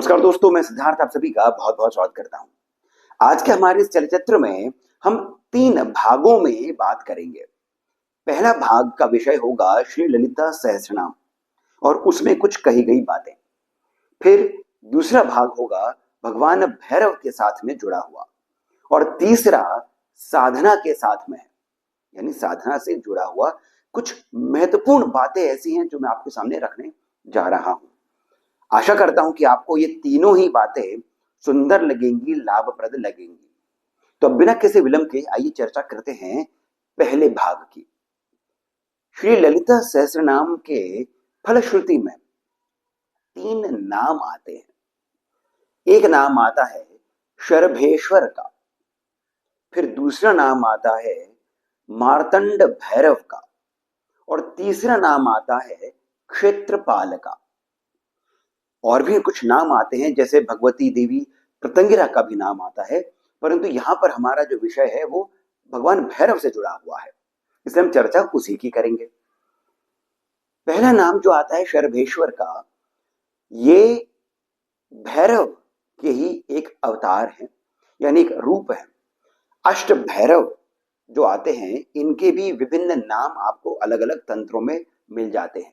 नमस्कार दोस्तों, मैं सिद्धार्थ आप सभी का बहुत बहुत स्वागत करता हूं। आज के हमारे इस चलचित्र में हम 3 भागों में बात करेंगे। पहला भाग का विषय होगा श्री ललिता सहस्रनाम और उसमें कुछ कही गई बातें। फिर दूसरा भाग होगा भगवान भैरव के साथ में जुड़ा हुआ और तीसरा साधना के साथ में है, यानी साधना से जुड़ा हुआ कुछ महत्वपूर्ण बातें ऐसी हैं जो मैं आपके सामने रखने जा रहा हूं। आशा करता हूं कि आपको ये तीनों ही बातें सुंदर लगेंगी, लाभप्रद लगेंगी। तो अब बिना किसी विलंब के आइए चर्चा करते हैं पहले भाग की। श्री ललिता सहस्रनाम के फलश्रुति में 3 नाम आते हैं। एक नाम आता है शरभेश्वर का, फिर दूसरा नाम आता है मार्तंड भैरव का और तीसरा नाम आता है क्षेत्रपाल का। और भी कुछ नाम आते हैं, जैसे भगवती देवी प्रतंगिरा का भी नाम आता है, परंतु यहां पर हमारा जो विषय है वो भगवान भैरव से जुड़ा हुआ है, इसलिए हम चर्चा उसी की करेंगे। पहला नाम जो आता है शरभेश्वर का, ये भैरव के ही एक अवतार है, यानी एक रूप है। अष्ट भैरव जो आते हैं इनके भी विभिन्न नाम आपको अलग अलग तंत्रों में मिल जाते हैं।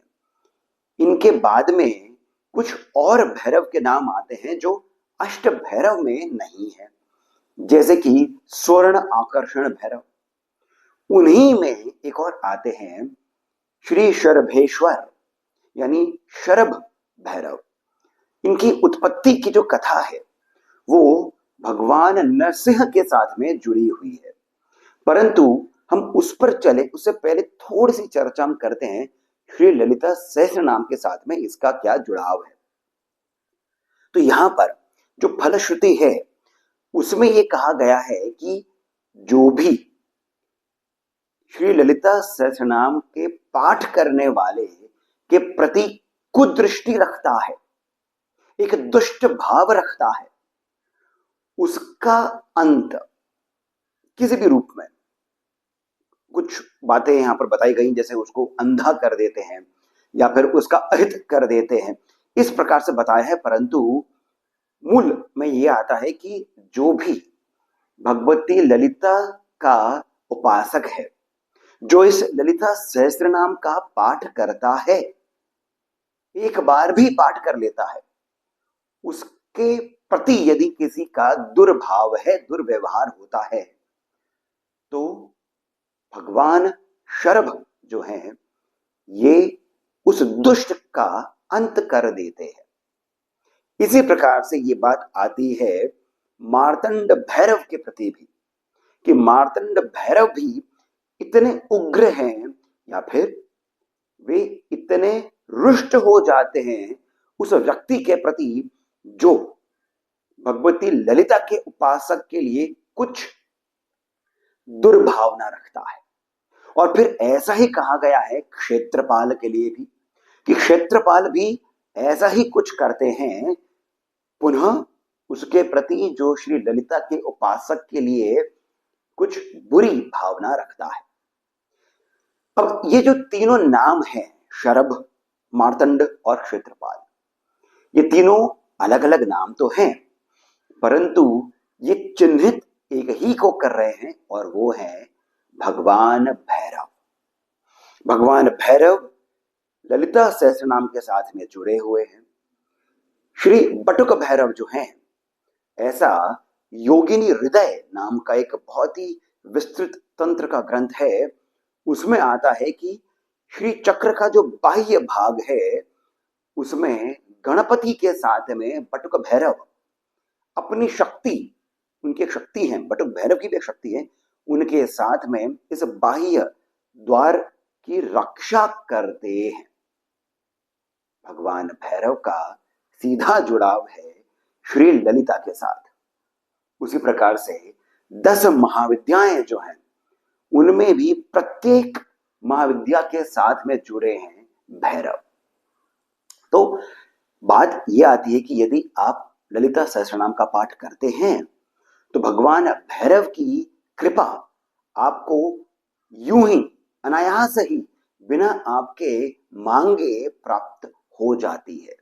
इनके बाद में कुछ और भैरव के नाम आते हैं जो अष्ट भैरव में नहीं है, जैसे कि स्वर्ण आकर्षण भैरव। उन्हीं में एक और आते हैं श्री शरभेश्वर, यानी शरभ भैरव। इनकी उत्पत्ति की जो कथा है वो भगवान नरसिंह के साथ में जुड़ी हुई है, परंतु हम उस पर चले उससे पहले थोड़ी सी चर्चा हम करते हैं श्री ललिता सहस्त्र नाम के साथ में इसका क्या जुड़ाव है। तो यहां पर जो फलश्रुति है उसमें यह कहा गया है कि जो भी श्री ललिता सहस्रनाम के पाठ करने वाले के प्रति कुदृष्टि रखता है, एक दुष्ट भाव रखता है, उसका अंत किसी भी रूप में, कुछ बातें यहां पर बताई गई जैसे उसको अंधा कर देते हैं या फिर उसका अहित कर देते हैं, इस प्रकार से बताया है। परंतु मूल में यह आता है कि जो भी भगवती ललिता का उपासक है, जो इस ललिता सहस्त्र नाम का पाठ करता है, एक बार भी पाठ कर लेता है, उसके प्रति यदि किसी का दुर्भाव है, दुर्व्यवहार होता है, तो भगवान शरभ जो हैं ये उस दुष्ट का अंत कर देते हैं। इसी प्रकार से ये बात आती है मार्तंड भैरव के प्रति भी, कि मार्तंड भैरव भी इतने उग्र हैं या फिर वे इतने रुष्ट हो जाते हैं उस व्यक्ति के प्रति जो भगवती ललिता के उपासक के लिए कुछ दुर्भावना रखता है। और फिर ऐसा ही कहा गया है क्षेत्रपाल के लिए भी, कि क्षेत्रपाल भी ऐसा ही कुछ करते हैं, पुनः उसके प्रति जो श्री ललिता के उपासक के लिए कुछ बुरी भावना रखता है। अब ये जो तीनों नाम हैं, शरभ, मार्तंड और क्षेत्रपाल, ये तीनों अलग अलग नाम तो हैं, परंतु ये चिन्हित एक ही को कर रहे हैं और वो है भगवान भैरव। भगवान भैरव ललिता सहस्त्र नाम के साथ में जुड़े हुए हैं। श्री बटुक भैरव जो हैं, ऐसा योगिनी हृदय नाम का एक बहुत ही विस्तृत तंत्र का ग्रंथ है, उसमें आता है कि श्री चक्र का जो बाह्य भाग है उसमें गणपति के साथ में बटुक भैरव अपनी शक्ति, उनकी एक शक्ति है, बटुक भैरव की भी एक शक्ति है, उनके साथ में इस बाह्य द्वार की रक्षा करते हैं। भगवान भैरव का सीधा जुड़ाव है श्री ललिता के साथ। उसी प्रकार से 10 महाविद्याएं जो हैं उनमें भी प्रत्येक महाविद्या के साथ में जुड़े हैं भैरव। तो बात यह आती है कि यदि आप ललिता सहस्रनाम का पाठ करते हैं तो भगवान भैरव की कृपा आपको यूं ही अनायास ही बिना आपके मांगे प्राप्त हो जाती है।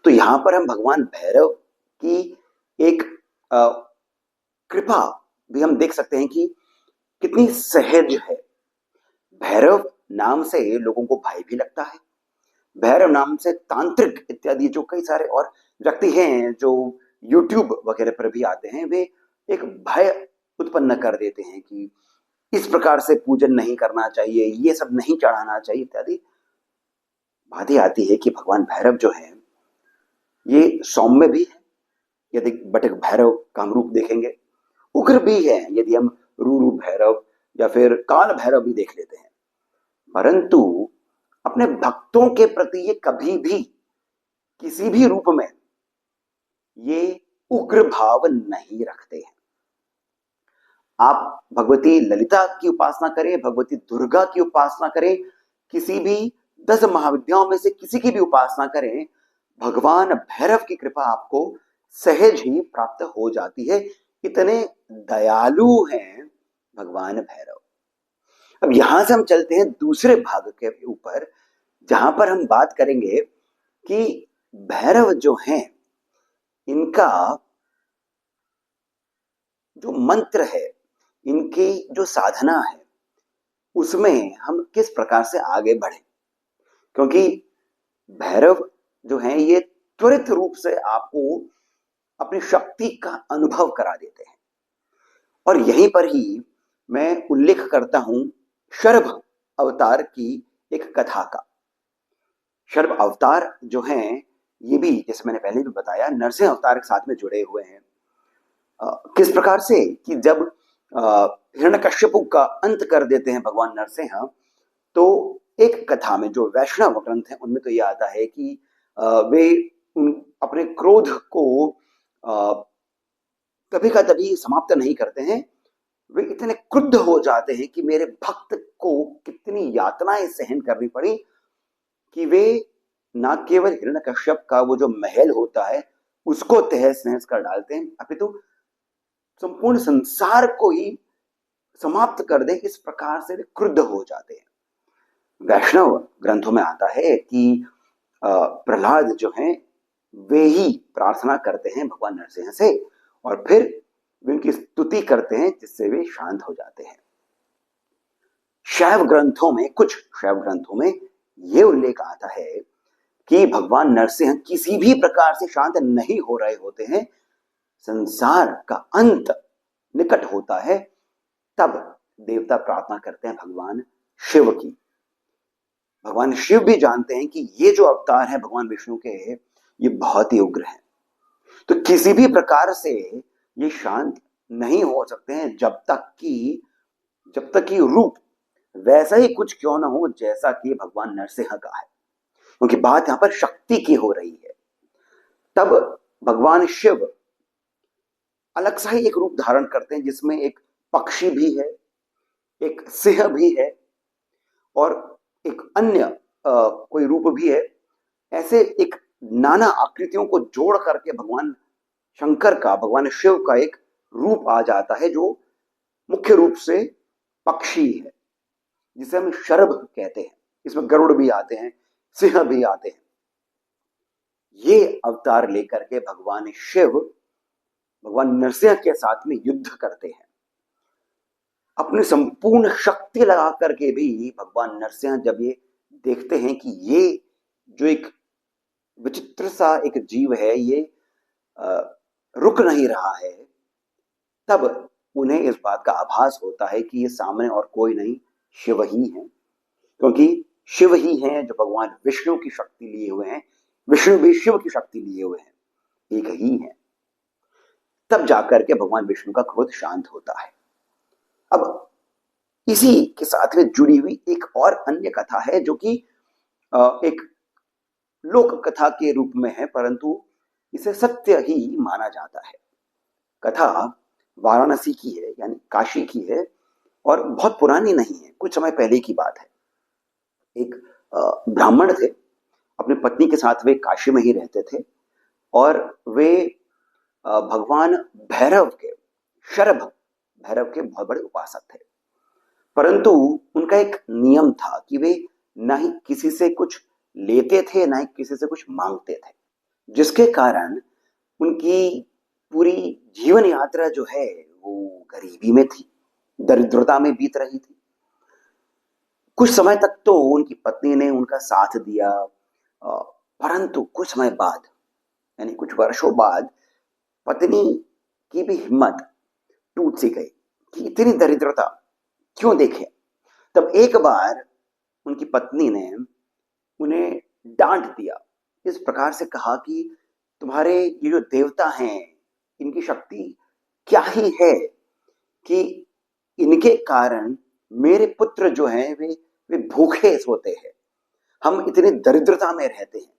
तो यहां पर हम भगवान भैरव की एक कृपा भी हम देख सकते हैं कि कितनी सहज है। भैरव नाम से लोगों को भय भी लगता है। भैरव नाम से तांत्रिक इत्यादि जो कई सारे और व्यक्ति हैं जो यूट्यूब वगैरह पर भी आते हैं, वे एक भय उत्पन्न कर देते हैं कि इस प्रकार से पूजन नहीं करना चाहिए, ये सब नहीं चढ़ाना चाहिए इत्यादि। बात ही आती है कि भगवान भैरव जो है ये सौम्य भी है, यदि बटक भैरव का हम रूप देखेंगे, उग्र भी है यदि हम रूरू भैरव या फिर काल भैरव भी देख लेते हैं, परंतु अपने भक्तों के प्रति ये कभी भी किसी भी रूप में ये उग्र भाव नहीं रखते हैं। आप भगवती ललिता की उपासना करें, भगवती दुर्गा की उपासना करें, किसी भी 10 महाविद्याओं में से किसी की भी उपासना करें, भगवान भैरव की कृपा आपको सहज ही प्राप्त हो जाती है। इतने दयालु हैं भगवान भैरव। अब यहां से हम चलते हैं दूसरे भाग के ऊपर, जहां पर हम बात करेंगे कि भैरव जो हैं इनका जो मंत्र है, इनकी जो साधना है, उसमें हम किस प्रकार से आगे बढ़े, क्योंकि भैरव जो हैं ये त्वरित रूप से आपको अपनी शक्ति का अनुभव करा देते हैं। और यहीं पर ही मैं उल्लेख करता हूं शर्भ अवतार की एक कथा का। शर्भ अवतार जो हैं ये भी, जैसे मैंने पहले भी बताया, नरसिंह अवतार के साथ में जुड़े हुए हैं। किस प्रकार से कि जब हिरण्यकश्यपु का अंत कर देते हैं भगवान नरसिंह, तो एक कथा में जो वैष्णव ग्रंथ है उनमें तो ये आता है कि वे अपने क्रोध को कभी का तभी समाप्त नहीं करते हैं। वे इतने क्रुद्ध हो जाते हैं कि मेरे भक्त को कितनी यातनाएं सहन करनी पड़ी कि वे न केवल हिरण्यकश्यप का वो जो महल होता है उसको तहस नहस कर डालते हैं, अपितु संपूर्ण संसार को ही समाप्त कर दे, इस प्रकार से वे क्रुद्ध हो जाते हैं। वैष्णव ग्रंथों में आता है कि प्रहलाद जो हैं वे ही प्रार्थना करते हैं भगवान नरसिंह से और फिर वे उनकी स्तुति करते हैं जिससे वे शांत हो जाते हैं। शैव ग्रंथों में, कुछ शैव ग्रंथों में यह उल्लेख आता है कि भगवान नरसिंह किसी भी प्रकार से शांत नहीं हो रहे होते हैं, संसार का अंत निकट होता है, तब देवता प्रार्थना करते हैं भगवान शिव की। भगवान शिव भी जानते हैं कि ये जो अवतार है भगवान विष्णु के, ये बहुत ही उग्र है, तो किसी भी प्रकार से ये शांत नहीं हो सकते हैं जब तक कि रूप वैसा ही कुछ क्यों ना हो जैसा कि भगवान नरसिंह का है, क्योंकि बात यहां पर शक्ति की हो रही है। तब भगवान शिव अलग सा ही एक रूप धारण करते हैं जिसमें एक पक्षी भी है, एक सिंह भी है और एक अन्य कोई रूप भी है। ऐसे एक नाना आकृतियों को जोड़ करके भगवान शंकर का, भगवान शिव का एक रूप आ जाता है जो मुख्य रूप से पक्षी है, जिसे हम शर्भ कहते हैं। इसमें गरुड़ भी आते हैं, सिंह भी आते हैं। ये अवतार लेकर के भगवान शिव भगवान नरसिंह के साथ में युद्ध करते हैं। अपनी संपूर्ण शक्ति लगा करके भी भगवान नरसिंह जब ये देखते हैं कि ये जो एक विचित्र सा एक जीव है ये रुक नहीं रहा है, तब उन्हें इस बात का आभास होता है कि ये सामने और कोई नहीं, शिव ही है, क्योंकि शिव ही हैं जो भगवान विष्णु की शक्ति लिए हुए हैं, विष्णु भी शिव की शक्ति लिए हुए हैं, एक ही है। तब जाकर के भगवान विष्णु का क्रोध शांत होता है। अब इसी के साथ में जुड़ी हुई एक और अन्य कथा है जो कि एक लोक कथा के रूप में है, परंतु इसे सत्य ही माना जाता है। कथा वाराणसी की है, यानी काशी की है, और बहुत पुरानी नहीं है, कुछ समय पहले की बात है। एक ब्राह्मण थे, अपनी पत्नी के साथ वे काशी में ही रहते थे और वे भगवान भैरव के, शर्भ भैरव के बहुत बड़े उपासक थे, परंतु उनका एक नियम था कि वे ना ही किसी से कुछ लेते थे ना ही किसी से कुछ मांगते थे। जिसके कारण उनकी पूरी जीवन यात्रा जो है वो गरीबी में थी, दरिद्रता में बीत रही थी। कुछ समय तक तो उनकी पत्नी ने उनका साथ दिया, परंतु कुछ समय बाद, यानी कुछ वर्षों बाद, पत्नी की भी हिम्मत टूट सी गई कि इतनी दरिद्रता क्यों देखे। तब एक बार उनकी पत्नी ने उन्हें डांट दिया, इस प्रकार से कहा कि तुम्हारे ये जो देवता हैं, इनकी शक्ति क्या ही है कि इनके कारण मेरे पुत्र जो हैं वे भूखे सोते हैं, हम इतनी दरिद्रता में रहते हैं,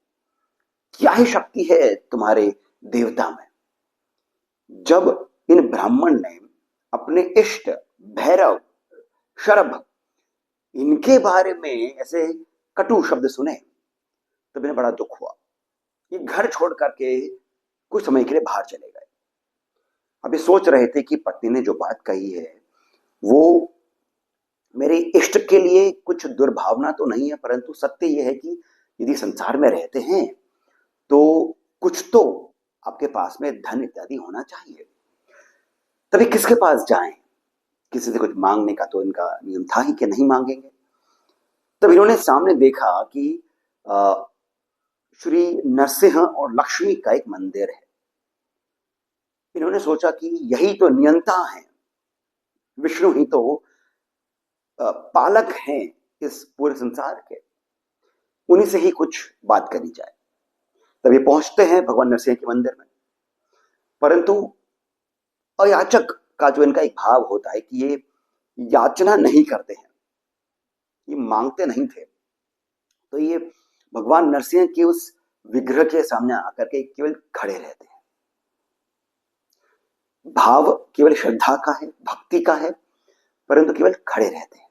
क्या ही शक्ति है तुम्हारे देवता में। जब इन ब्राह्मण ने अपने इष्ट भैरव, शरभ, इनके बारे में ऐसे कटु शब्द सुने तो इन्हें बड़ा दुख हुआ। ये घर छोड़ करके कुछ समय के लिए बाहर चले गए। अभी सोच रहे थे कि पत्नी ने जो बात कही है वो मेरे इष्ट के लिए कुछ दुर्भावना तो नहीं है, परंतु सत्य यह है कि यदि संसार में रहते हैं तो कुछ तो आपके पास में धन इत्यादि होना चाहिए। तभी किसके पास जाएं? किसी से कुछ मांगने का तो इनका नियम था ही कि नहीं मांगेंगे। तब इन्होंने सामने देखा कि श्री नरसिंह और लक्ष्मी का एक मंदिर है। इन्होंने सोचा कि यही तो नियंता है, विष्णु ही तो पालक हैं इस पूरे संसार के, उन्हीं से ही कुछ बात करी जाए। तब ये पहुंचते हैं भगवान नरसिंह के मंदिर में, परंतु अयाचक का जो इनका एक भाव होता है कि ये याचना नहीं करते हैं, ये मांगते नहीं थे। तो ये भगवान नरसिंह के उस विग्रह के सामने आकर के केवल खड़े रहते हैं। भाव केवल श्रद्धा का है, भक्ति का है, परंतु केवल खड़े रहते हैं,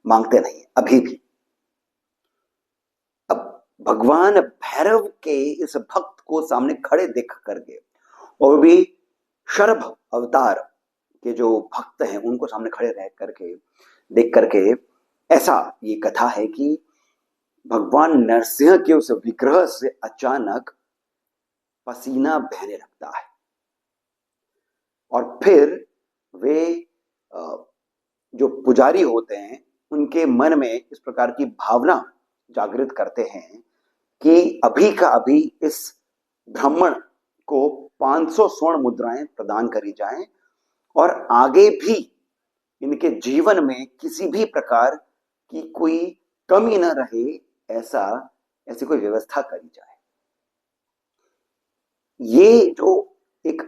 मांगते नहीं अभी भी। अब भगवान भैरव के इस भक्त को सामने खड़े देख करके, और भी शरभ अवतार के जो भक्त हैं उनको सामने खड़े रह करके देख करके, ऐसा ये कथा है कि भगवान नरसिंह के उस विग्रह से अचानक पसीना बहने लगता है, और फिर वे जो पुजारी होते हैं उनके मन में इस प्रकार की भावना जागृत करते हैं कि अभी का अभी इस ब्राह्मण को 500 स्वर्ण मुद्राएं प्रदान करी जाएं, और आगे भी इनके जीवन में किसी भी प्रकार की कोई कमी न रहे, ऐसी कोई व्यवस्था करी जाए। ये जो एक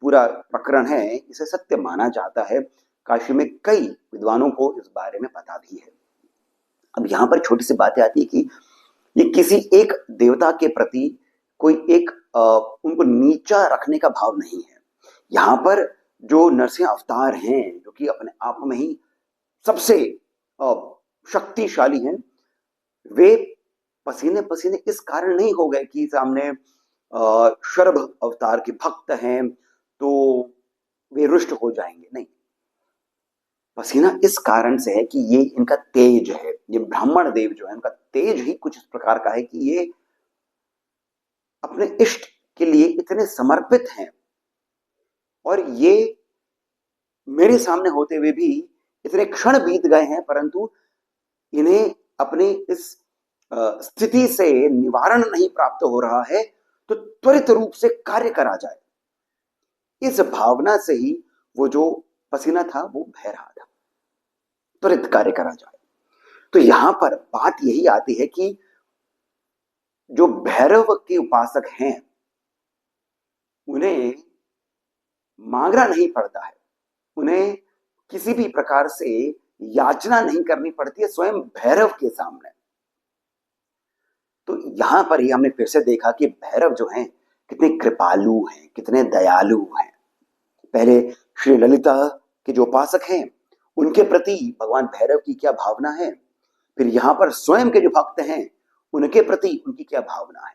पूरा प्रकरण है, इसे सत्य माना जाता है। काशी में कई विद्वानों को इस बारे में पता भी है। अब यहां पर छोटी सी बातें आती है कि ये किसी एक देवता के प्रति कोई एक उनको नीचा रखने का भाव नहीं है। यहां पर जो नरसिंह अवतार हैं, जो कि अपने आप में ही सबसे शक्तिशाली हैं, वे पसीने पसीने इस कारण नहीं हो गए कि सामने शरभ अवतार के भक्त हैं तो वे रुष्ट हो जाएंगे, नहीं। पसीना इस कारण से है कि ये इनका तेज है, ये ब्राह्मण देव जो है उनका तेज ही कुछ इस प्रकार का है कि ये अपने इष्ट के लिए इतने समर्पित हैं, और ये मेरे सामने होते हुए भी इतने क्षण बीत गए हैं, परंतु इन्हें अपनी इस स्थिति से निवारण नहीं प्राप्त हो रहा है, तो त्वरित रूप से कार्य करा जाए। इस भावना से ही वो जो पसीना था वो बह रहा था, त्वरित कार्य करा जाए। तो यहां पर बात यही आती है कि जो भैरव के उपासक हैं उन्हें मांगना नहीं पड़ता है, उन्हें किसी भी प्रकार से याचना नहीं करनी पड़ती है स्वयं भैरव के सामने। तो यहां पर ही हमने फिर से देखा कि भैरव जो हैं कितने कृपालु हैं, कितने दयालु हैं। पहले श्री ललिता के जो उपासक हैं उनके प्रति भगवान भैरव की क्या भावना है, फिर यहां पर स्वयं के जो भक्त हैं उनके प्रति उनकी क्या भावना है।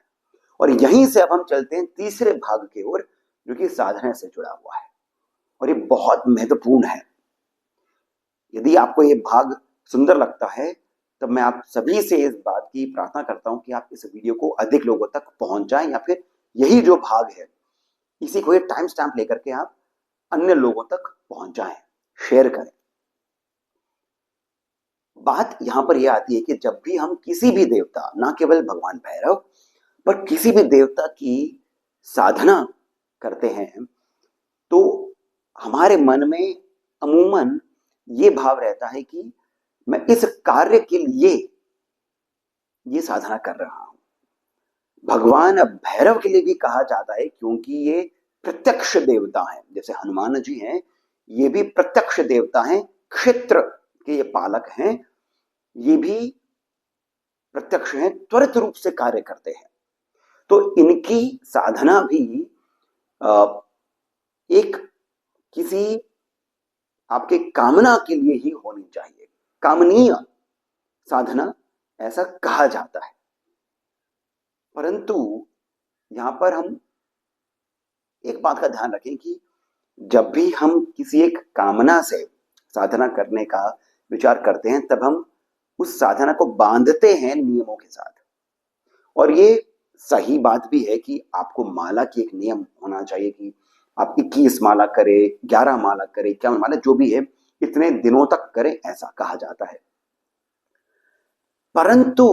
और यहीं से अब हम चलते हैं तीसरे भाग की ओर, जो कि साधना से जुड़ा हुआ है, और ये बहुत महत्वपूर्ण है। यदि आपको ये भाग सुंदर लगता है तब मैं आप सभी से इस बात की प्रार्थना करता हूं कि आप इस वीडियो को अधिक लोगों तक पहुंच जाएं, या फिर यही जो भाग है इसी को एक टाइम स्टैम्प लेकर के आप अन्य लोगों तक पहुंच जाएं, शेयर करें। बात यहां पर यह आती है कि जब भी हम किसी भी देवता, ना केवल भगवान भैरव, पर किसी भी देवता की साधना करते हैं, तो हमारे मन में अमूमन ये भाव रहता है कि मैं इस कार्य के लिए ये साधना कर रहा हूं। भगवान भैरव के लिए भी कहा जाता है क्योंकि ये प्रत्यक्ष देवता हैं। जैसे हनुमान जी हैं, ये भी प्रत्यक्ष देवता हैं, क्षेत्र के ये पालक हैं, ये भी प्रत्यक्ष हैं, त्वरित रूप से कार्य करते हैं। तो इनकी साधना भी एक किसी आपके कामना के लिए ही होनी चाहिए, कामनीय साधना ऐसा कहा जाता है। परंतु यहां पर हम एक बात का ध्यान रखें कि जब भी हम किसी एक कामना से साधना करने का विचार करते हैं, तब हम उस साधना को बांधते हैं नियमों के साथ। और ये सही बात भी है कि आपको माला की एक नियम होना चाहिए कि आप 21 माला करें, 11 माला करें, 51 माला, जो भी है, इतने दिनों तक करें, ऐसा कहा जाता है। परंतु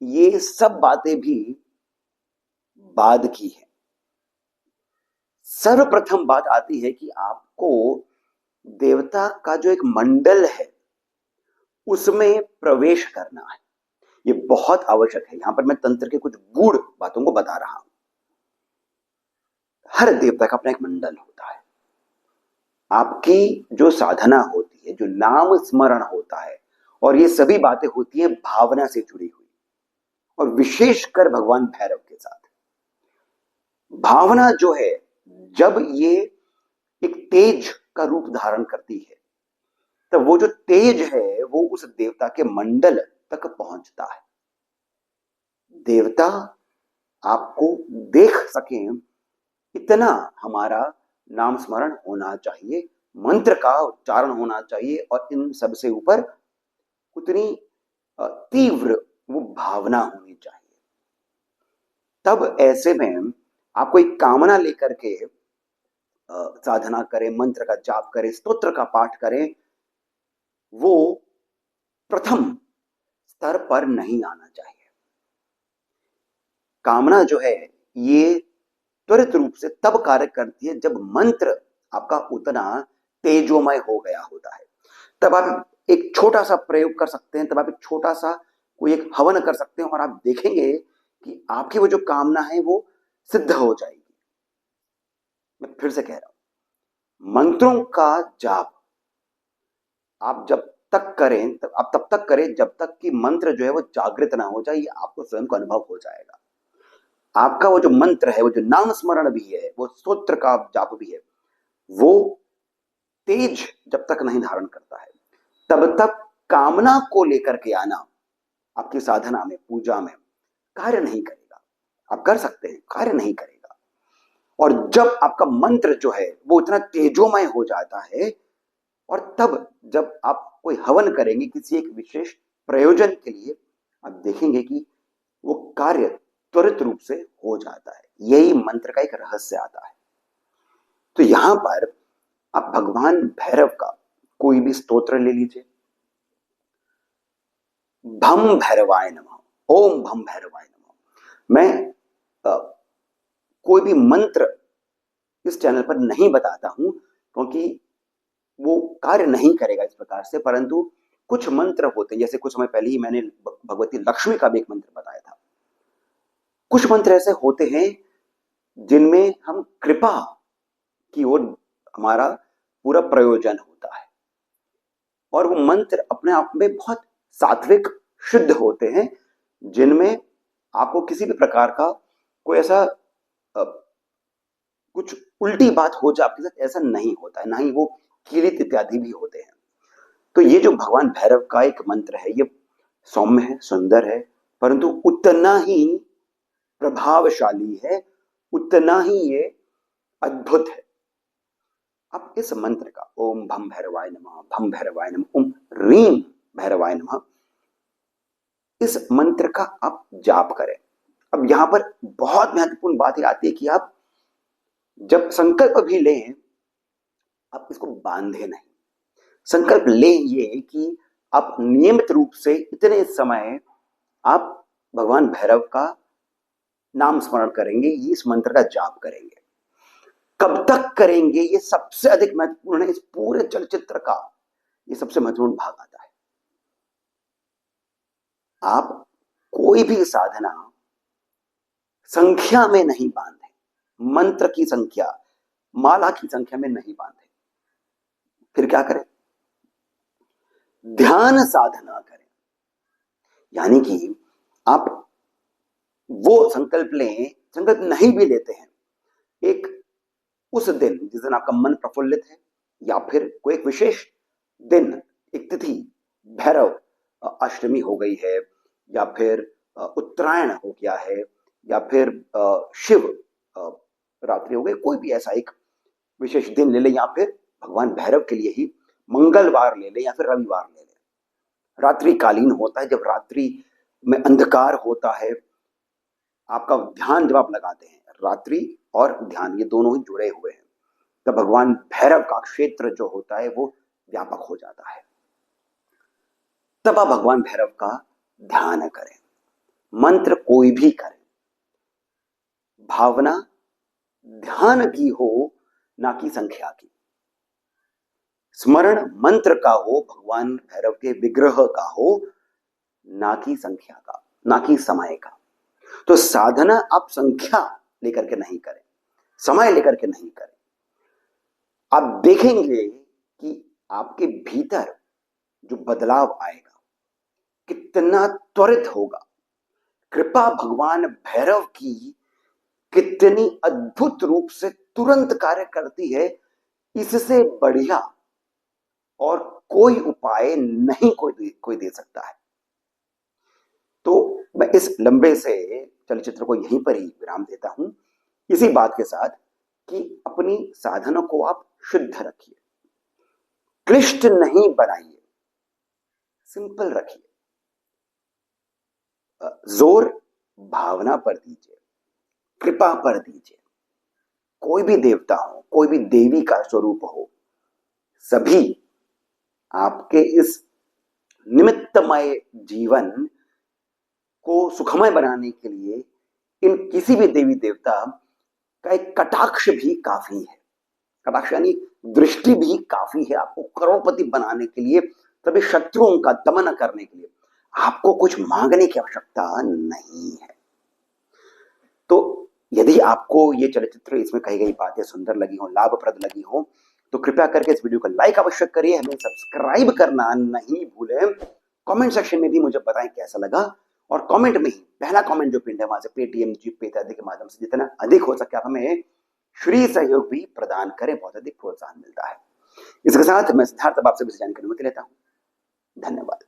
ये सब बातें भी बाद की है। सर्वप्रथम बात आती है कि आपको देवता का जो एक मंडल है उसमें प्रवेश करना है। ये बहुत आवश्यक है। यहां पर मैं तंत्र के कुछ गूढ़ बातों को बता रहा हूं। हर देवता का अपना एक मंडल होता है। आपकी जो साधना होती है, जो नाम स्मरण होता है, और ये सभी बातें होती हैं भावना से जुड़ी हुई, और विशेषकर भगवान भैरव के साथ भावना जो है, जब ये एक तेज का रूप धारण करती है, तब वो जो तेज है वो उस देवता के मंडल तक पहुंचता है। देवता आपको देख सकें इतना हमारा नाम स्मरण होना चाहिए, मंत्र का उच्चारण होना चाहिए, और इन सबसे ऊपर उतनी तीव्र वो भावना होनी चाहिए। तब ऐसे में आप कोई कामना लेकर के साधना करें, मंत्र का जाप करें, स्तोत्र का पाठ करें, वो प्रथम स्तर पर नहीं आना चाहिए। कामना जो है ये त्वरित रूप से तब कार्य करती है जब मंत्र आपका उतना तेजोमय हो गया होता है। तब आप एक छोटा सा प्रयोग कर सकते हैं, तब आप एक छोटा सा कोई एक हवन कर सकते हैं, और आप देखेंगे कि आपकी वो जो कामना है वो सिद्ध हो जाएगी। मैं फिर से कह रहा हूं, मंत्रों का जाप आप जब तक करें, आप तब तक करें जब तक कि मंत्र जो है वो जागृत ना हो जाए। ये आपको स्वयं को अनुभव हो जाएगा। आपका वो जो मंत्र है, वो जो नाम स्मरण भी है, वो स्तोत्र का जाप भी है, वो तेज जब तक नहीं धारण करता है, तब तक कामना को लेकर के आना आपकी साधना में, पूजा में कार्य नहीं करेगा। आप कर सकते हैं, कार्य नहीं करेगा। और जब आपका मंत्र जो है वो इतना तेजोमय हो जाता है, और तब जब आप कोई हवन करेंगे किसी एक विशेष प्रयोजन के लिए, आप देखेंगे कि वो कार्य त्वरित रूप से हो जाता है। यही मंत्र का एक रहस्य आता है। तो यहां पर आप भगवान भैरव का कोई भी स्तोत्र ले लीजिए। भम भैरवाय नमः, ओम भम भैरवाय नमः। मैं कोई भी मंत्र इस चैनल पर नहीं बताता हूं, क्योंकि वो कार्य नहीं करेगा इस प्रकार से। परंतु कुछ मंत्र होते हैं, जैसे कुछ समय पहले ही मैंने भगवती लक्ष्मी का भी एक मंत्र बताया था। कुछ मंत्र ऐसे होते हैं जिनमें हम कृपा की ओर हमारा पूरा प्रयोजन होता है, और वो मंत्र अपने आप में बहुत सात्विक, शुद्ध होते हैं, जिनमें आपको किसी भी प्रकार का कोई ऐसा कुछ उल्टी बात हो जाए आपके साथ, ऐसा नहीं होता है। ना ही वो कीलित इत्यादि भी होते हैं। तो ये जो भगवान भैरव का एक मंत्र है, ये सौम्य है, सुंदर है, परंतु उतना ही प्रभावशाली है, उतना ही ये अद्भुत है। अब इस मंत्र का ओम भम भैरवाय नमः, भम भैरवाय नमः, ओम रीम भैरवाय नमः, इस मंत्र का आप जाप करें। अब यहां पर बहुत महत्वपूर्ण बात ये आती है कि आप जब संकल्प भी लें, आप इसको बांधे नहीं। संकल्प लें ये कि आप नियमित रूप से इतने समय आप भगवान भैरव का नाम स्मरण करेंगे, इस मंत्र का जाप करेंगे। कब तक करेंगे ये सबसे अधिक महत्वपूर्ण है। इस पूरे चलचित्र का ये सबसे महत्वपूर्ण भाग आता है। आप कोई भी साधना संख्या में नहीं बांधे, मंत्र की संख्या, माला की संख्या में नहीं बांधे। फिर क्या करें? ध्यान साधना करें। यानी कि आप वो संकल्प लें, संकल्प नहीं भी लेते हैं, एक उस दिन जिस दिन आपका मन प्रफुल्लित है, या फिर कोई एक विशेष दिन, एक तिथि, भैरव अष्टमी हो गई है, या फिर उत्तरायण हो गया है, या फिर शिव रात्रि हो गई, कोई भी ऐसा एक विशेष दिन ले लें, या फिर भगवान भैरव के लिए ही मंगलवार ले लें या फिर रविवार ले लें। रात्रि कालीन होता है, जब रात्रि में अंधकार होता है, आपका ध्यान जब आप लगाते हैं, रात्रि और ध्यान ये दोनों ही जुड़े हुए हैं, तब भगवान भैरव का क्षेत्र जो होता है वो व्यापक हो जाता है। तब आप भगवान भैरव का ध्यान करें। मंत्र कोई भी करें, भावना ध्यान की हो, ना कि संख्या की। स्मरण मंत्र का हो, भगवान भैरव के विग्रह का हो, ना कि संख्या का, ना कि समय का। तो साधना आप संख्या लेकर के नहीं करें, समय लेकर के नहीं करें। आप देखेंगे कि आपके भीतर जो बदलाव आएगा कितना त्वरित होगा। कृपा भगवान भैरव की कितनी अद्भुत रूप से तुरंत कार्य करती है, इससे बढ़िया और कोई उपाय नहीं कोई दे सकता है। तो मैं इस लंबे से चलचित्र को यहीं पर ही विराम देता हूं, इसी बात के साथ कि अपनी साधना को आप शुद्ध रखिए, क्लिष्ट नहीं बनाइए, सिंपल रखिए। जोर भावना पर दीजिए, कृपा पर दीजिए। कोई भी देवता हो, कोई भी देवी का स्वरूप हो, सभी आपके इस निमित्तमय जीवन को सुखमय बनाने के लिए इन किसी भी देवी देवता का एक कटाक्ष भी काफी है। कटाक्ष यानी दृष्टि भी काफी है आपको करोड़पति बनाने के लिए, सभी शत्रुओं का दमन करने के लिए। आपको कुछ मांगने की आवश्यकता नहीं है। तो यदि आपको ये चलचित्र, इसमें कही गई बातें सुंदर लगी हो, लाभप्रद लगी हो, तो कृपया करके इस वीडियो को लाइक अवश्य करिए, हमें सब्सक्राइब करना नहीं भूलें। कमेंट सेक्शन में भी मुझे बताएं कैसा लगा, और कमेंट में ही पहला कमेंट जो पिंड है वहां से पेटीएम, जीपे इत्यादि के माध्यम से जितना अधिक हो सके आप हमें श्री सहयोग भी प्रदान करें, बहुत अधिक प्रोत्साहन मिलता है। इसके साथ मैं सिद्धार्थ आपसे जानकारी लेता हूं। धन्यवाद।